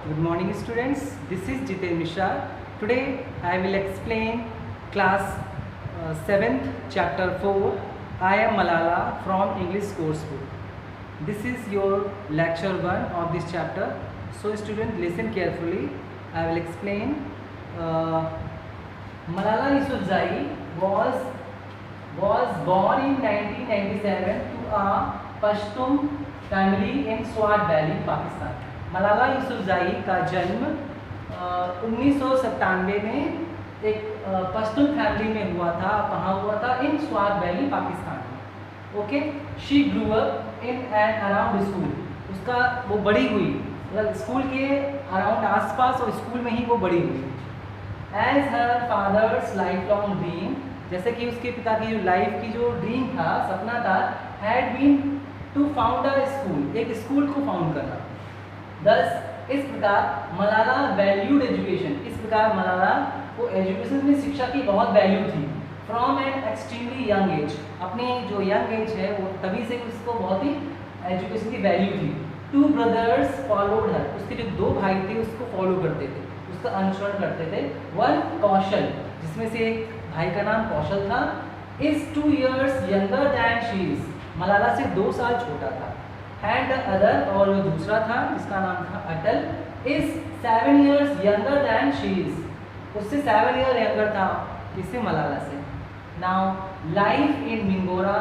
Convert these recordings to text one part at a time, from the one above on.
Good morning students, this is Jiten Mishra. Today I will explain class 7th chapter 4 I am Malala from English course book. This is your lecture 1 of this chapter. So student, listen carefully. I will explain. Malala Yousafzai was born in 1997 to a Pashtun family in Swat Valley, Pakistan. Malala Yousafzai का जन्म 1997 में एक Pashtun family में हुआ था। कहाँ हुआ था? इन स्वात वैली, पाकिस्तान में। Okay, she grew up in and around school. उसका वो बड़ी हुई, मतलब स्कूल के अराउंड आसपास और स्कूल में ही वो बड़ी हुई। As her father's life long dream, जैसे कि उसके पिता की जो लाइफ की जो ड्रीम था, सपना था, had been to found a school, एक स्कूल को फाउंड करना। दस इस प्रकार मलाला वैल्यूड एजुकेशन, इस प्रकार मलाला को एजुकेशन में शिक्षा की बहुत वैल्यू थी। From an extremely young age, अपने जो यंग एज है वो तभी से उसको बहुत ही एजुकेशन की वैल्यू थी। टू ब्रदर्स फॉलोड हर, उसके जो दो भाई थे उसको फॉलो करते थे, उसका अनुसरण करते थे। वन कौशल, जिसमें से एक भाई का नाम कौशल था, is 2 years younger than she is, Malala से 2 साल छोटा था। एंड अदर, और जो दूसरा था जिसका नाम था Atal, is 7 years younger than she is, उससे 7 year यंगर था, इससे मलाला से। Now life in Mingora,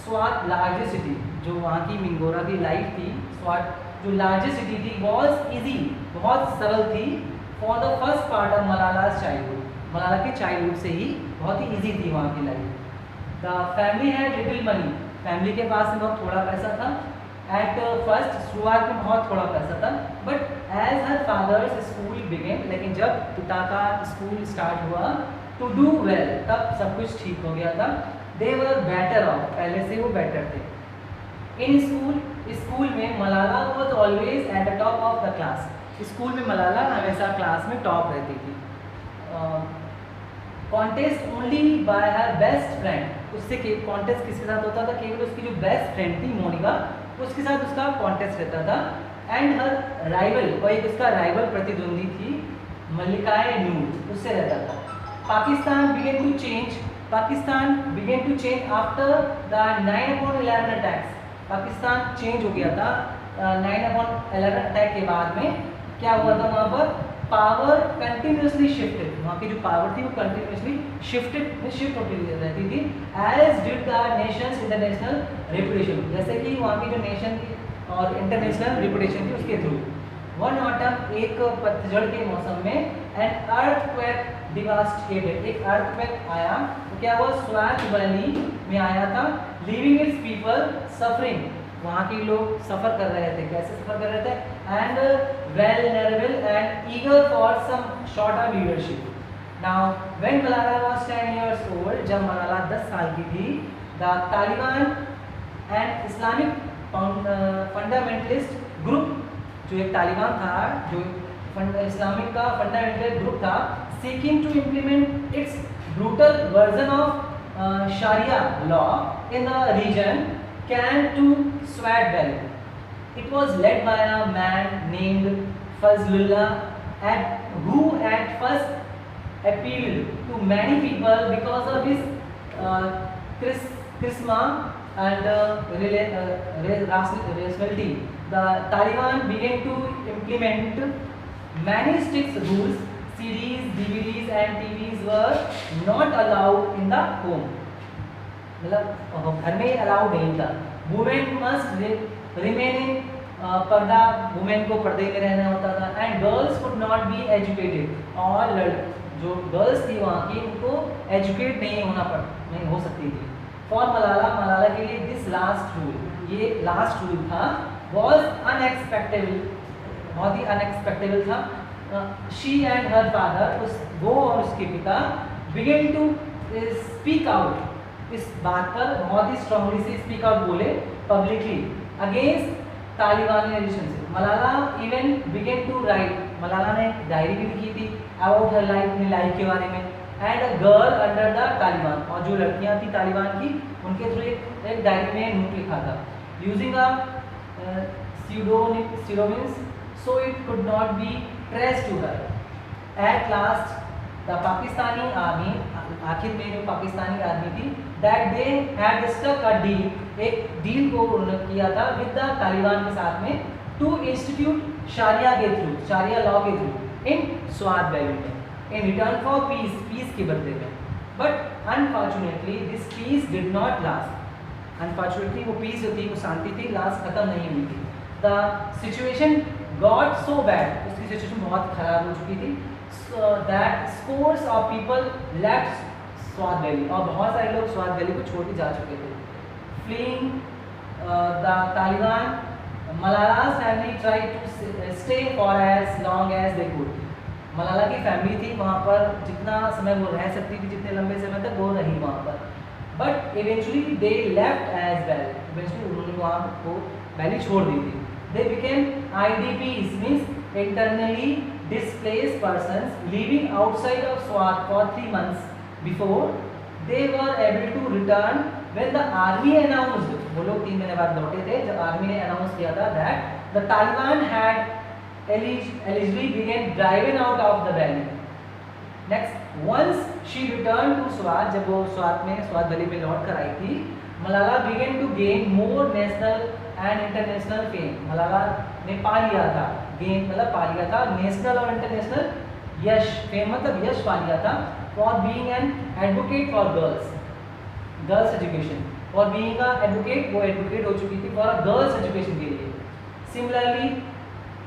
Swat largest city, जो वहाँ की मिंगोरा की लाइफ थी, स्वात जो लार्जेस्ट सिटी थी, वॉज ईजी, बहुत सरल थी। For the first part of Malala childhood, Malala के चाइल्डहुड से ही बहुत ही ईजी थी वहाँ की life. The family had little money, family के पास में बहुत थोड़ा पैसा था। एट फर्स्ट, शुरुआत में बहुत थोड़ा पैसा था, but as her father's school began, लेकिन जब पिता का स्कूल स्टार्ट हुआ टू डू वेल, तब सब कुछ ठीक हो गया था। दे वर बेटर ऑफ, पहले से वो बेटर थे। इन स्कूल, स्कूल में Malala was always at the top of the class, school में मलाला हमेशा क्लास में टॉप रहती थी। Contest only by her best friend, उससे कॉन्टेस्ट किसके साथ होता था? केवल उसकी जो बेस्ट फ्रेंड थी मोनिका, उसके साथ उसका कॉन्टेस्ट रहता था। एंड हर राइवल, और एक उसका राइवल प्रतिद्वंदी थी मल्लिकाए नूर, उससे रहता था। Pakistan began to change, Pakistan began to change after the 9/11 attacks, Pakistan चेंज हो गया था 9/11 अटैक के बाद में। क्या हुआ था वहाँ पर? पावर कंटिन्यूसली शिफ्टेड, वहाँ की जो पावर थी वो कंटिन्यूसली शिफ्ट होती रहती थी। As did the nations international reputation, जैसे कि वहाँ की जो नेशन की और इंटरनेशनल रेपुटेशन थी उसके थ्रू। वन ऑटम, एक पतझड़ के मौसम में, एन अर्थक्वेक डिवास्टेटेड, एक अर्थक्वेक आया, तो क्या वो स्वात वैली में आया था। लिविंग इट्स पीपल सफरिंग, वहाँ के लोग सफ़र कर रहे थे। कैसे सफ़र कर रहे थे? And vulnerable and eager for some shorter leadership. Now when Malala was 10 years old, जब मलाला 10 साल की थी, the Taliban and Islamic fundamentalist group, जो एक तालिबान था, जो इस्लामिक का फंडामेंटल ग्रुप था, seeking to implement its brutal version of sharia law in the region came to Swat Valley. It was led by a man named Fazlullah, who at first appealed to many people because of his charisma and rationality. The Taliban began to implement many strict rules. CDs, DVDs and TVs were not allowed in the home. मतलब घर में allowed नहीं था। Women must remain in पर्दा, women को पर्दे में रहना होता था। And girls could not be educated, और जो गर्ल्स थी वहाँ की, उनको एजुकेट नहीं हो सकती थी। फॉर मलाला, मलाला के लिए दिस लास्ट रूल, ये लास्ट रूल था, वॉज अनएक्सपेक्टेबल, बहुत ही अनएक्सपेक्टेबल था। शी एंड हर फादर, वो और उसके पिता, बिगेन टू स्पीक आउट, इस बात पर बहुत ही स्ट्रांगली से स्पीक आउट बोले publicly against Talibani relationship. Malala even began to write, Malala ने डायरी भी लिखी थी अबाउट हर लाइफ, अपनी लाइफ के बारे में। And a girl under the Taliban, और जो लड़कियां थी तालिबान की, उनके थ्रू एक डायरी में नोट लिखा था। Using a pseudonyms so it could not be traced to her. At last the Pakistani army, आखिर में जो पाकिस्तानी आर्मी थी, that they had struck a deal, एक डील को उन्होंने किया था विद द तालिबान के साथ में, टू इंस्टीट्यूट शारिया के थ्रू, शारिया लॉ के थ्रू इन स्वात वैली में, in return for peace, peace के बदले में. But unfortunately this peace did not last. Unfortunately वो पीस जो थी, वो शांति थी, लास्ट खत्म नहीं हुई थी. The situation got so bad, उसकी सिचुएशन बहुत खराब हो चुकी थी, that scores of people left Swat valley, और बहुत सारे लोग स्वात वैली को छोड़ के जा चुके थे. Fleeing the Taliban, Malala's family tried to stay for as long as they could. Malala की फैमिली थी वहाँ पर, जितना समय वो रह सकती थी, जितने लंबे समय तक वो रही वहाँ पर. But eventually they left as well, eventually उन्होंने वहाँ को वैली छोड़ दी थी. They became IDPs, means internally displaced persons, living outside of Swat for 3 months before they were able to return when the army announced, वो लोग 3 महीने बाद लौटे थे जब आर्मी ने अनाउंस किया था that the Taliban had allegedly began driven out of the valley. Next, once she returned to Swat, जब वो स्वात वैली में लौट कर आई थी, Malala began to gain more national and international fame. Malala ने पा लिया था, गेन मतलब पा लिया था, नेशनल और इंटरनेशनल यश, फेम मतलब यश पा लिया था, for being an advocate for girls education, for being a advocate, वो एडवोकेट हो चुकी थी फॉर गर्ल्स एजुकेशन के लिए. Similarly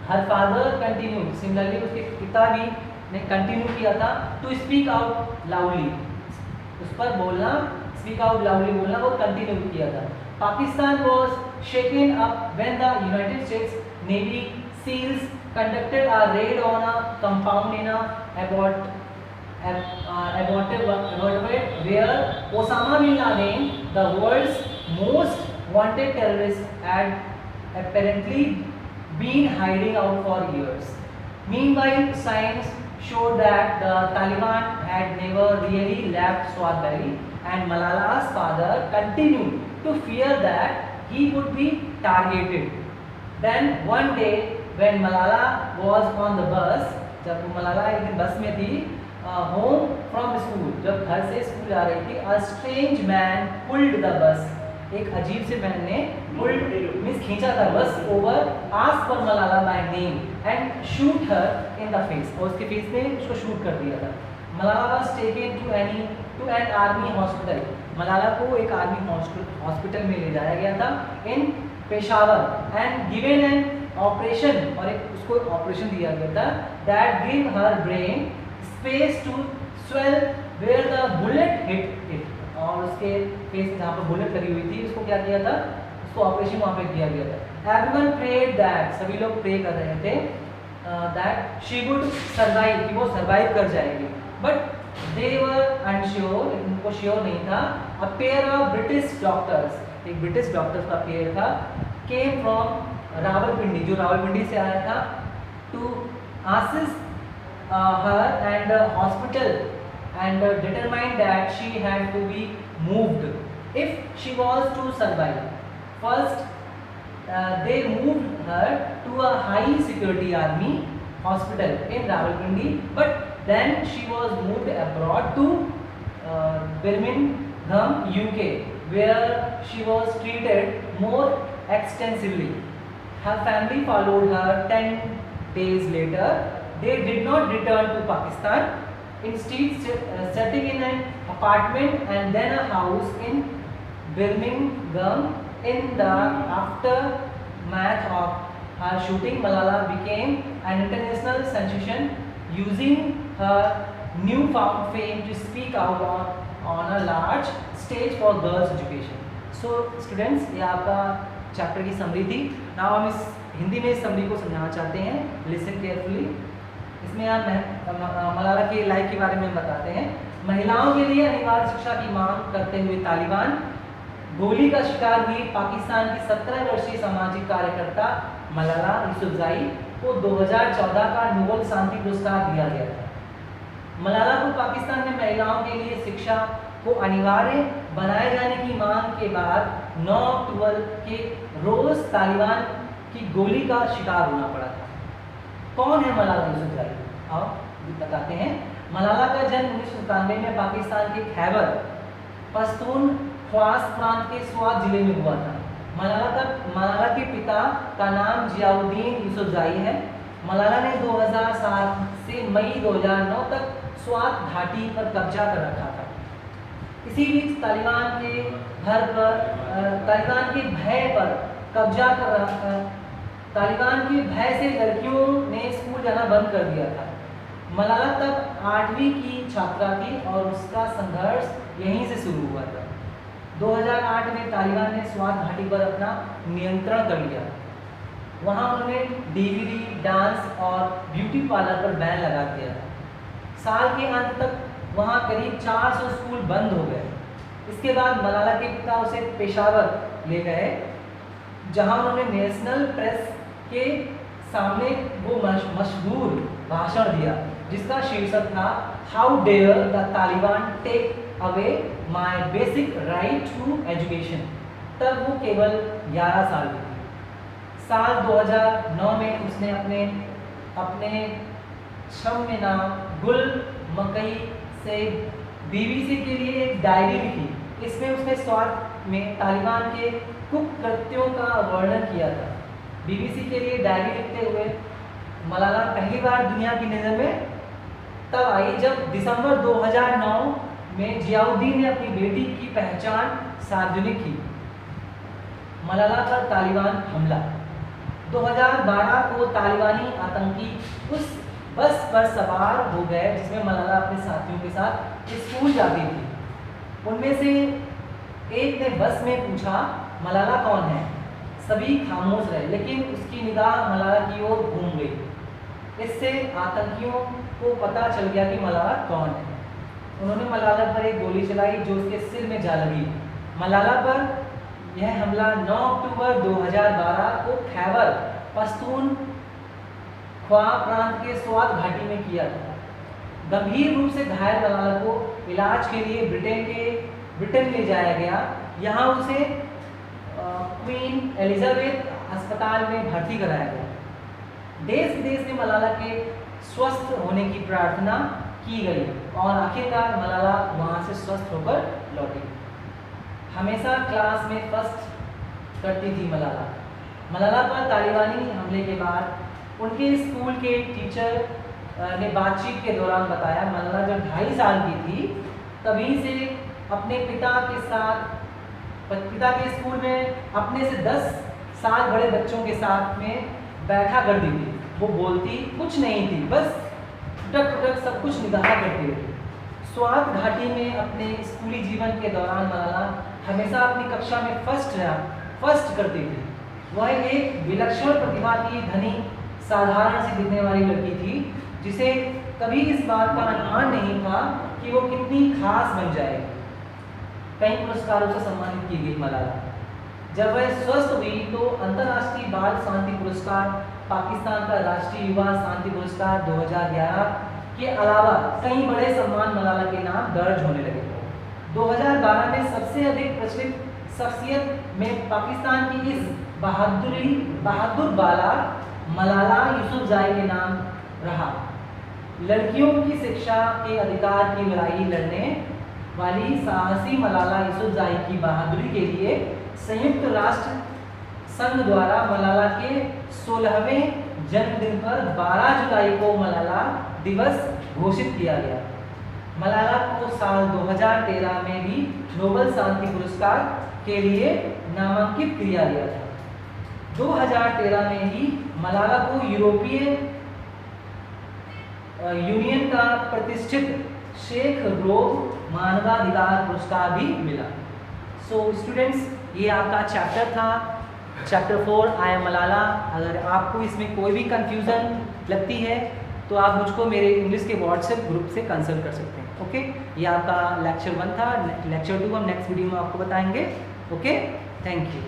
her father continue, similarly उसके पिता भी ने कंटिन्यू किया था टू स्पीक आउट लाउडली, उस पर बोलना, स्पीक आउट लाउडली बोलना वो कंटिन्यू किया था. Pakistan was shaken up when the United States Navy SEALs conducted a raid on a compound in a abortive where Osama bin Laden, the world's most wanted terrorist, had apparently been hiding out for years. Meanwhile, signs showed that the Taliban had never really left Swat Valley, and Malala's father continued to fear that he would be targeted. Then one day when Malala was on the bus, जब मलाला एक दिन बस में थी, home from school, जब घर से school जा रही थी, a strange man pulled the bus, एक अजीब से मैन ने pulled मीन्स खींचा था बस over, asked for Malala by name and shoot her in the face, और उसके फेस में उसको शूट कर दिया था. Malala was taken to an army hospital. Malala को एक आर्मी हॉस्पिटल में ले जाया गया था in Peshawar, and given an operation, और एक उसको ऑपरेशन दिया गया था that give her brain space to swell where the bullet hit it, और उसके फेस जहाँ पर बुलेट लगी हुई थी उसको क्या किया था, उसको ऑपरेशन वहाँ पे किया गया था. एवरीवन प्रेड दैट, सभी लोग प्रे कर रहे थे दैट शी वुड सर्वाइव, कि वो सर्वाइव कर जाएगी. बट they were unsure, उनको श्योर नहीं था. A pair of British doctors, एक ब्रिटिश डॉक्टर्स का पेयर था, came from रावलपिंडी, जो रावलपिंडी से आया था, to assist her and hospital and determined that she had to be moved if she was to survive. First, they moved her to a high security army hospital in Rawalpindi, but then she was moved abroad to Birmingham, UK, where she was treated more extensively. Her family followed her 10 days later. They did not return to Pakistan, instead setting in an apartment and then a house in Birmingham. In the aftermath of her shooting, Malala became an international sensation, using her newfound fame to speak out on a large stage for girls education. So students, ये आपका chapter की summary थी. Now हम इस हिंदी में इस summary को समझाना चाहते हैं. Listen carefully. इसमें आप मलाला के लाइफ के बारे में बताते हैं. महिलाओं के लिए अनिवार्य शिक्षा की मांग करते हुए तालिबान, गोली का शिकार हुई पाकिस्तान की 17 वर्षीय सामाजिक कार्यकर्ता मलाला यूसुफजई को 2014 का नोबेल शांति पुरस्कार दिया गया था. मलाला को पाकिस्तान में महिलाओं के लिए शिक्षा को अनिवार्य बनाए जाने की मांग के बाद 9 अक्टूबर के रोज तालिबान की गोली का शिकार होना पड़ा था. कौन है मलाला यूसुफजई? आओ बताते हैं। मलाला का जन्म 1997 में पाकिस्तान के खैबर पख्तूनख्वा प्रांत के स्वात जिले में हुआ था। मलाला के पिता का नाम जियाउद्दीन यूसुफजई है। मलाला ने 2007 से मई 2009 तक स्वात घाटी पर कब्जा कर रखा था। इसी बीच तालिबान के भय पर कब्जा कर रखा। तालिबान के भय से लड़कियों ने स्कूल जाना बंद कर दिया था। मलाला तब 8वीं की छात्रा थी और उसका संघर्ष यहीं से शुरू हुआ था। 2008 में तालिबान ने स्वात घाटी पर अपना नियंत्रण कर लिया। वहां उन्होंने डीवीडी, डांस और ब्यूटी पार्लर पर बैन लगा दिया था। साल के अंत तक वहां करीब 400 स्कूल बंद हो गए। इसके बाद मलाला के पिता उसे पेशावर ले गए, जहां उन्होंने नेशनल प्रेस के सामने वो मशहूर भाषण दिया जिसका शीर्षक था how dare the Taliban take away my basic right to education. तब वो केवल 11 साल की थी। साल 2009 में उसने अपने श्रव्य नाम गुल मकई से बीबीसी के लिए एक डायरी लिखी। इसमें उसने स्वात में तालिबान के कुकृत्यों का वर्णन किया था। बीबीसी के लिए डायरी लिखते हुए मलाला पहली बार दुनिया की नज़र में तब आई जब दिसंबर 2009 में जियाउद्दीन ने अपनी बेटी की पहचान सार्वजनिक की। मलाला पर तालिबान हमला। 2012 को तालिबानी आतंकी उस बस पर सवार हो गए जिसमें मलाला अपने साथियों के साथ स्कूल जाती थी। उनमें से एक ने बस में पूछा मलाला कौन है। सभी खामोश रहे, लेकिन उसकी निगाह मलाला की ओर घूम गई। इससे आतंकियों को पता चल गया कि मलाला कौन है। उन्होंने मलाला पर एक गोली चलाई जो उसके सिर में जा लगी। मलाला पर यह हमला 9 अक्टूबर 2012 को खैबर पख्तूनख्वा प्रांत के स्वात घाटी में किया था। गंभीर रूप से घायल मलाला को इलाज के लिए ब्रिटेन ले जाया गया। यहाँ उसे क्वीन एलिजाबेथ अस्पताल में भर्ती कराया गया। देश विदेश में मलाला के स्वस्थ होने की प्रार्थना की गई और आखिरकार मलाला वहाँ से स्वस्थ होकर लौटी। हमेशा क्लास में फर्स्ट करती थी मलाला। मलाला पर तालिबानी हमले के बाद उनके स्कूल के टीचर ने बातचीत के दौरान बताया मलाला जब 2.5 साल की थी तभी से अपने पिता के स्कूल में अपने से 10 साल बड़े बच्चों के साथ में बैठा करती थी। वो बोलती कुछ नहीं थी, बस टुटक सब कुछ निगाह करती थी। स्वात घाटी में अपने स्कूली जीवन के दौरान मलाला हमेशा अपनी कक्षा में फर्स्ट करती थी। वह एक विलक्षण प्रतिभा की धनी साधारण सी दिखने वाली लड़की थी जिसे कभी इस बात का अनुमान नहीं था कि वो कितनी खास बन जाएगी। कई पुरस्कारों से सम्मानित की गई मलाला। जब वह स्वस्थ हुई तो अंतर्राष्ट्रीय बाल शांति पुरस्कार, पाकिस्तान का राष्ट्रीय युवा शांति पुरस्कार 2011 के अलावा कई बड़े सम्मान मलाला के नाम दर्ज होने लगे। 2012 में सबसे अधिक प्रचलित शख्सियत में पाकिस्तान की इस बहादुर बाला मलाला यूसुफजई के नाम रहा। लड़कियों की शिक्षा के अधिकार की लड़ाई लड़ने वाली साहसी मलाला यूसुफजई की बहादुरी के लिए संयुक्त राष्ट्र संघ द्वारा मलाला के 16वें जन्मदिन पर 12 जुलाई को मलाला दिवस घोषित किया गया। मलाला को साल 2013 में भी नोबेल शांति पुरस्कार के लिए नामांकित किया गया था। 2013 में ही मलाला को यूरोपीय यूनियन का प्रतिष्ठित शेख रोब मानवाधिकार पुरस्कार भी मिला। सो स्टूडेंट्स, ये आपका चैप्टर था, चैप्टर 4 आई एम मलाला। अगर आपको इसमें कोई भी कंफ्यूजन लगती है तो आप मुझको मेरे इंग्लिश के व्हाट्सएप ग्रुप से कंसल्ट कर सकते हैं। ओके, ये आपका लेक्चर 1 था। लेक्चर 2 हम नेक्स्ट वीडियो में आपको बताएंगे। Okay, thank you.